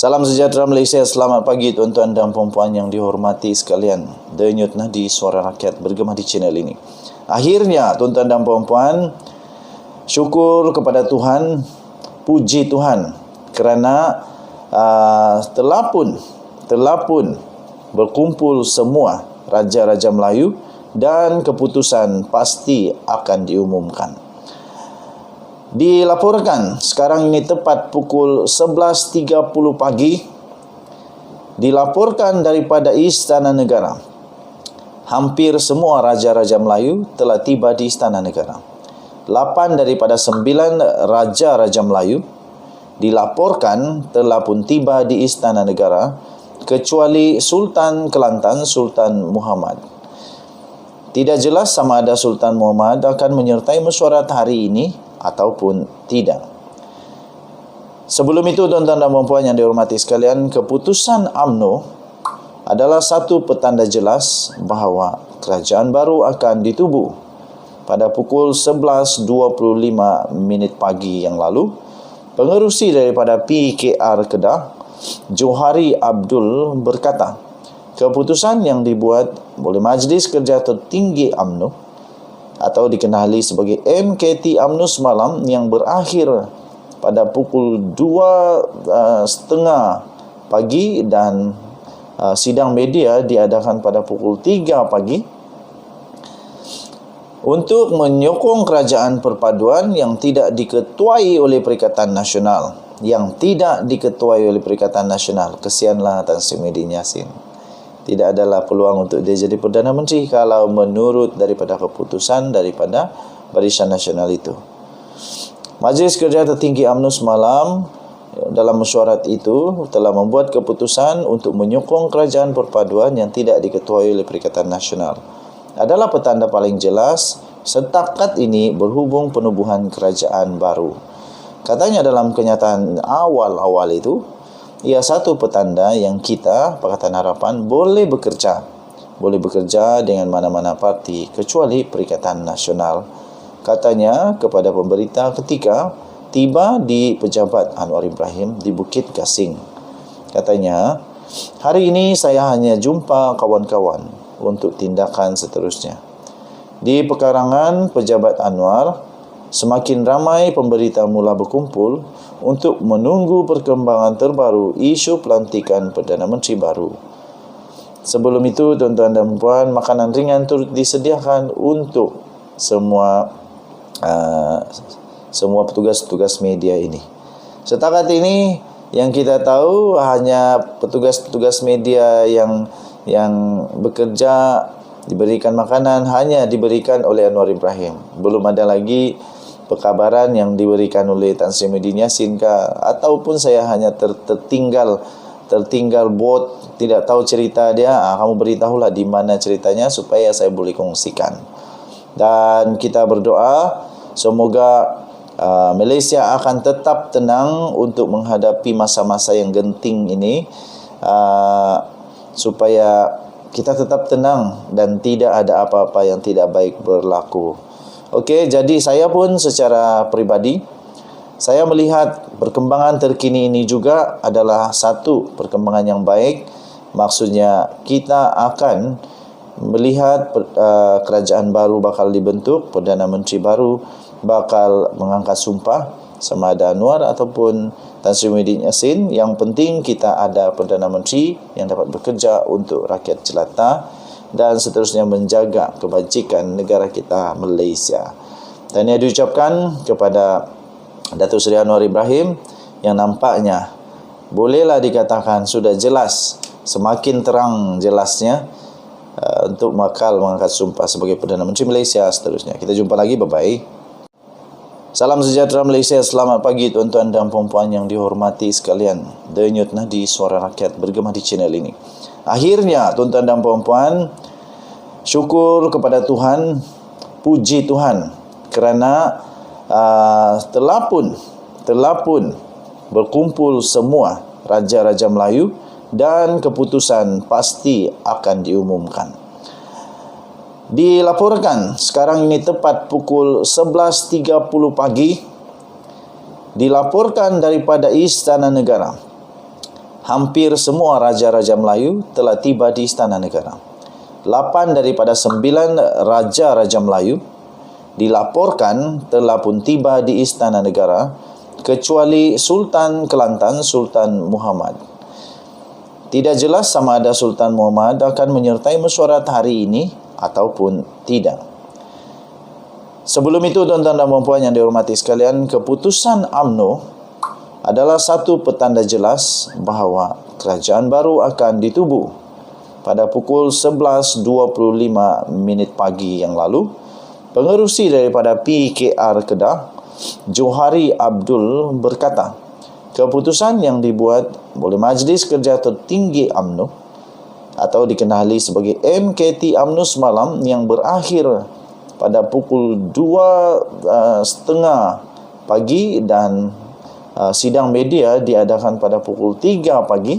Salam sejahtera Malaysia, selamat pagi tuan-tuan dan puan-puan yang dihormati sekalian. Denyut Nadi Suara Rakyat bergema di channel ini. Akhirnya tuan-tuan dan puan-puan, syukur kepada Tuhan, puji Tuhan kerana telah pun berkumpul semua Raja-Raja Melayu dan keputusan pasti akan diumumkan. Dilaporkan sekarang ini tepat pukul 11.30 pagi, dilaporkan daripada Istana Negara, hampir semua Raja-Raja Melayu telah tiba di Istana Negara. 8 daripada 9 Raja-Raja Melayu dilaporkan telah pun tiba di Istana Negara, kecuali Sultan Kelantan, Sultan Muhammad. Tidak jelas sama ada Sultan Muhammad akan menyertai mesyuarat hari ini ataupun tidak. Sebelum itu tuan-tuan dan puan-puan yang dihormati sekalian, keputusan UMNO adalah satu petanda jelas bahawa kerajaan baru akan ditubuh. Pada pukul 11.25 pagi yang lalu, pengerusi daripada PKR Kedah, Johari Abdul berkata, keputusan yang dibuat oleh Majlis Kerja Tertinggi UMNO atau dikenali sebagai MKT UMNO semalam yang berakhir pada pukul 2.30 pagi dan sidang media diadakan pada pukul 3 pagi untuk menyokong kerajaan perpaduan yang tidak diketuai oleh Perikatan Nasional. Kesianlah Tan Sri Muhyiddin Yassin. Tidak adalah peluang untuk dia jadi Perdana Menteri kalau menurut daripada keputusan daripada Barisan Nasional itu. Majlis Kerja Tertinggi UMNO semalam dalam mesyuarat itu telah membuat keputusan untuk menyokong kerajaan perpaduan yang tidak diketuai oleh Perikatan Nasional. Adalah petanda paling jelas setakat ini berhubung penubuhan kerajaan baru. Katanya dalam kenyataan awal-awal itu, ia satu petanda yang kita, Pakatan Harapan, boleh bekerja dengan mana-mana parti kecuali Perikatan Nasional. Katanya kepada pemberita ketika tiba di pejabat Anwar Ibrahim di Bukit Gasing. Katanya, hari ini saya hanya jumpa kawan-kawan untuk tindakan seterusnya. Di pekarangan pejabat Anwar, semakin ramai pemberita mula berkumpul untuk menunggu perkembangan terbaru isu pelantikan Perdana Menteri baru. Sebelum itu, tuan-tuan dan puan, makanan ringan turut disediakan untuk semua petugas-petugas media ini. Setakat ini yang kita tahu hanya petugas-petugas media yang bekerja diberikan makanan hanya diberikan oleh Anwar Ibrahim. Belum ada lagi perkabaran yang diberikan oleh Tan Sri Muhyiddin Yassin ataupun saya hanya tertinggal bot, tidak tahu cerita dia. Kamu beritahulah di mana ceritanya supaya saya boleh kongsikan. Dan kita berdoa semoga Malaysia akan tetap tenang untuk menghadapi masa-masa yang genting ini, supaya kita tetap tenang dan tidak ada apa-apa yang tidak baik berlaku. Okey, jadi saya pun secara peribadi, saya melihat perkembangan terkini ini juga adalah satu perkembangan yang baik. Maksudnya kita akan melihat kerajaan baru bakal dibentuk, Perdana Menteri baru bakal mengangkat sumpah sama ada Anwar ataupun Tan Sri Muhyiddin Yassin. Yang penting kita ada Perdana Menteri yang dapat bekerja untuk rakyat jelata dan seterusnya menjaga kebajikan negara kita Malaysia. Dan ia diucapkan kepada Datuk Seri Anwar Ibrahim yang nampaknya bolehlah dikatakan sudah jelas, semakin terang jelasnya untuk bakal mengangkat sumpah sebagai Perdana Menteri Malaysia seterusnya. Kita jumpa lagi, bye-bye. Salam sejahtera Malaysia, selamat pagi tuan-tuan dan puan-puan yang dihormati sekalian. Denyut Nadi Suara Rakyat bergema di channel ini. Akhirnya tuan-tuan dan puan-puan, syukur kepada Tuhan, puji Tuhan kerana telah pun berkumpul semua Raja-Raja Melayu dan keputusan pasti akan diumumkan. Dilaporkan sekarang ini tepat pukul 11.30 pagi, dilaporkan daripada Istana Negara, hampir semua raja-raja Melayu telah tiba di Istana Negara. 8 daripada 9 raja-raja Melayu dilaporkan telah pun tiba di Istana Negara, kecuali Sultan Kelantan, Sultan Muhammad. Tidak jelas sama ada Sultan Muhammad akan menyertai mesyuarat hari ini ataupun tidak. Sebelum itu, tuan-tuan dan puan yang dihormati sekalian, keputusan UMNO adalah satu petanda jelas bahawa kerajaan baru akan ditubuh. Pada pukul 11.25 pagi yang lalu, pengerusi daripada PKR Kedah, Johari Abdul berkata, keputusan yang dibuat oleh Majlis Kerja Tertinggi UMNO atau dikenali sebagai MKT UMNO semalam yang berakhir pada pukul 2.30 pagi dan sidang media diadakan pada pukul 3 pagi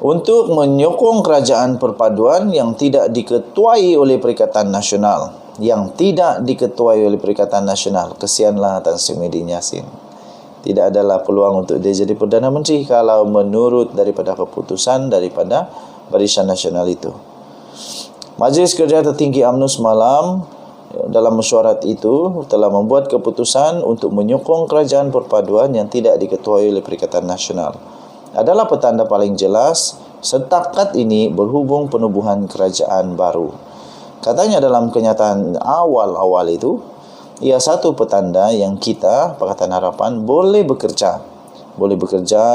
untuk menyokong kerajaan perpaduan yang tidak diketuai oleh Perikatan Nasional. Kesianlah Tan Sri Muhyiddin Yassin. Tidak adalah peluang untuk dia jadi Perdana Menteri kalau menurut daripada keputusan daripada Barisan Nasional itu. Majlis Kerja Tertinggi UMNO semalam dalam mesyuarat itu telah membuat keputusan untuk menyokong kerajaan perpaduan yang tidak diketuai oleh Perikatan Nasional. Adalah petanda paling jelas setakat ini berhubung penubuhan kerajaan baru. Katanya dalam kenyataan awal-awal itu, ia satu petanda yang kita, Pakatan Harapan, boleh bekerja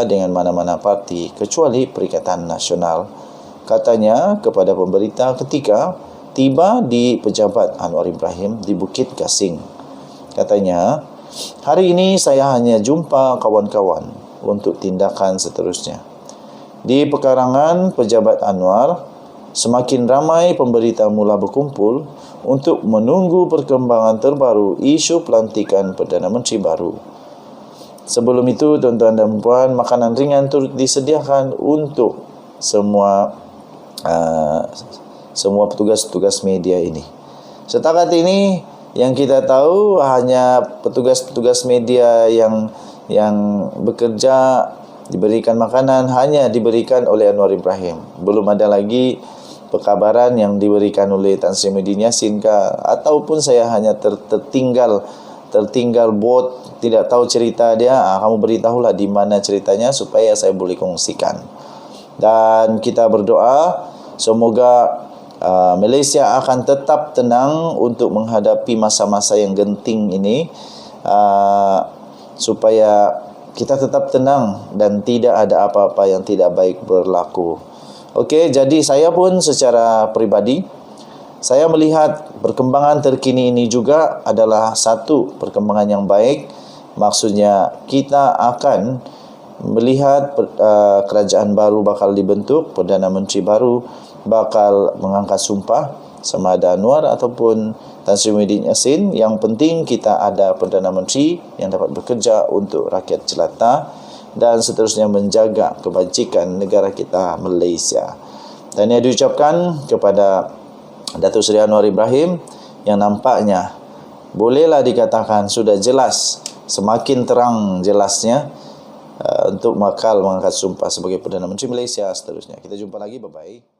dengan mana-mana parti kecuali Perikatan Nasional. Katanya kepada pemberita ketika tiba di pejabat Anwar Ibrahim di Bukit Gasing. Katanya, hari ini saya hanya jumpa kawan-kawan untuk tindakan seterusnya. Di pekarangan pejabat Anwar, semakin ramai pemberita mula berkumpul untuk menunggu perkembangan terbaru isu pelantikan Perdana Menteri baru. Sebelum itu, tuan-tuan dan puan, makanan ringan turut disediakan untuk semua petugas-petugas media ini. Setakat ini yang kita tahu hanya petugas-petugas media yang bekerja diberikan makanan hanya diberikan oleh Anwar Ibrahim. Belum ada lagi perkabaran yang diberikan oleh Tan Sri Muhyiddin Yassin ataupun saya hanya tertinggal bot, tidak tahu cerita dia. Kamu beritahulah di mana ceritanya supaya saya boleh kongsikan. Dan kita berdoa semoga Malaysia akan tetap tenang untuk menghadapi masa-masa yang genting ini, supaya kita tetap tenang dan tidak ada apa-apa yang tidak baik berlaku. Okey, jadi saya pun secara peribadi, saya melihat perkembangan terkini ini juga adalah satu perkembangan yang baik. Maksudnya kita akan melihat kerajaan baru bakal dibentuk, Perdana Menteri baru bakal mengangkat sumpah sama ada Anwar ataupun Tan Sri Muhyiddin Yassin. Yang penting kita ada Perdana Menteri yang dapat bekerja untuk rakyat jelata dan seterusnya menjaga kebajikan negara kita Malaysia. Dan ia diucapkan kepada Datuk Seri Anwar Ibrahim yang nampaknya bolehlah dikatakan sudah jelas, semakin terang jelasnya untuk bakal mengangkat sumpah sebagai Perdana Menteri Malaysia seterusnya. Kita jumpa lagi, bye-bye.